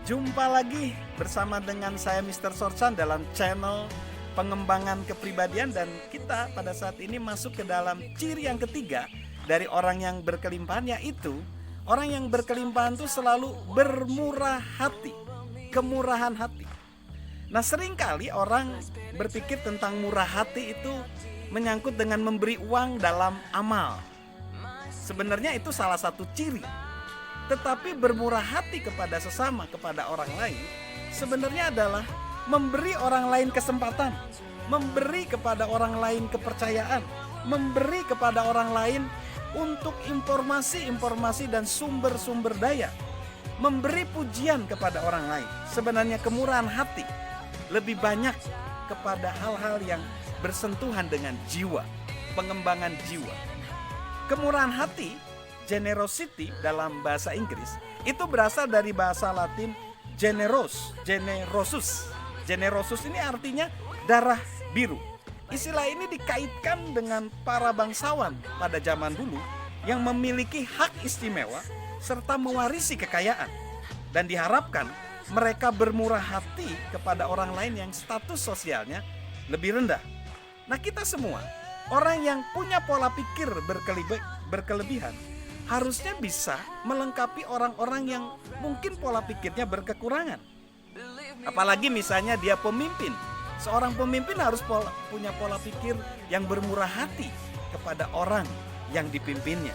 Jumpa lagi bersama dengan saya Mr. Sorchan dalam channel pengembangan kepribadian, dan kita pada saat ini masuk ke dalam ciri yang ketiga dari orang yang berkelimpahan, yaitu orang yang berkelimpahan itu selalu bermurah hati, kemurahan hati. Nah, seringkali orang berpikir tentang murah hati itu menyangkut dengan memberi uang dalam amal. Sebenarnya itu salah satu ciri. Tetapi bermurah hati kepada sesama, kepada orang lain, sebenarnya adalah memberi orang lain kesempatan, memberi kepada orang lain kepercayaan, memberi kepada orang lain untuk informasi-informasi dan sumber-sumber daya, memberi pujian kepada orang lain. Sebenarnya kemurahan hati lebih banyak kepada hal-hal yang bersentuhan dengan jiwa, pengembangan jiwa. Kemurahan hati, generosity dalam bahasa Inggris, itu berasal dari bahasa Latin generosus. Generosus ini artinya darah biru. Istilah ini dikaitkan dengan para bangsawan pada zaman dulu yang memiliki hak istimewa serta mewarisi kekayaan, dan diharapkan mereka bermurah hati kepada orang lain yang status sosialnya lebih rendah. Nah, kita semua orang yang punya pola pikir berkelebihan harusnya bisa melengkapi orang-orang yang mungkin pola pikirnya berkekurangan. Apalagi misalnya dia pemimpin. Seorang pemimpin harus punya pola pikir yang bermurah hati kepada orang yang dipimpinnya.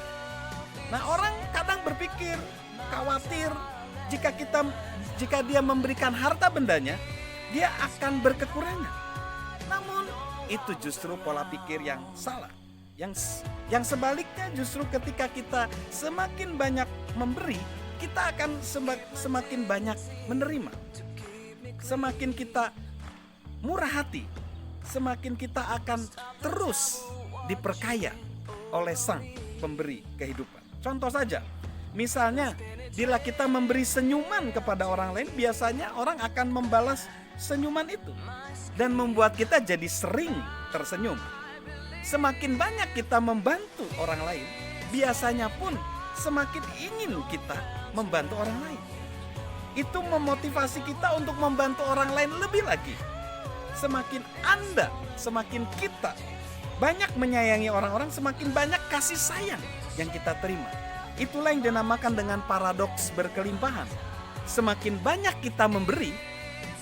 Nah, orang kadang berpikir, khawatir jika dia memberikan harta bendanya, dia akan berkekurangan. Namun itu justru pola pikir yang salah. Yang sebaliknya, justru ketika kita semakin banyak memberi, kita akan semakin banyak menerima. Semakin kita murah hati, semakin kita akan terus diperkaya oleh Sang Pemberi kehidupan. Contoh saja, misalnya bila kita memberi senyuman kepada orang lain, biasanya orang akan membalas senyuman itu dan membuat kita jadi sering tersenyum. Semakin banyak kita membantu orang lain, biasanya pun semakin ingin kita membantu orang lain. Itu memotivasi kita untuk membantu orang lain lebih lagi. Semakin kita banyak menyayangi orang-orang, semakin banyak kasih sayang yang kita terima. Itulah yang dinamakan dengan paradoks berkelimpahan. Semakin banyak kita memberi,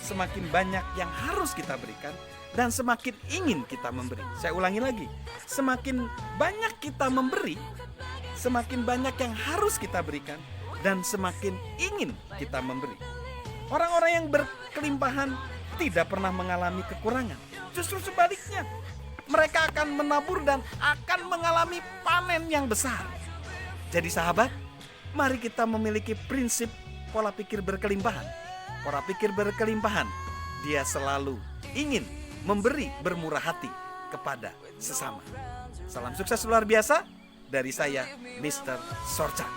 semakin banyak yang harus kita berikan, dan semakin ingin kita memberi. Saya ulangi lagi, semakin banyak kita memberi, semakin banyak yang harus kita berikan, dan semakin ingin kita memberi. Orang-orang yang berkelimpahan tidak pernah mengalami kekurangan. Justru sebaliknya, mereka akan menabur dan akan mengalami panen yang besar. Jadi sahabat, mari kita memiliki prinsip pola pikir berkelimpahan. Pola pikir berkelimpahan, dia selalu ingin memberi bermurah hati kepada sesama. Salam sukses luar biasa dari saya, Mr. Sorchan.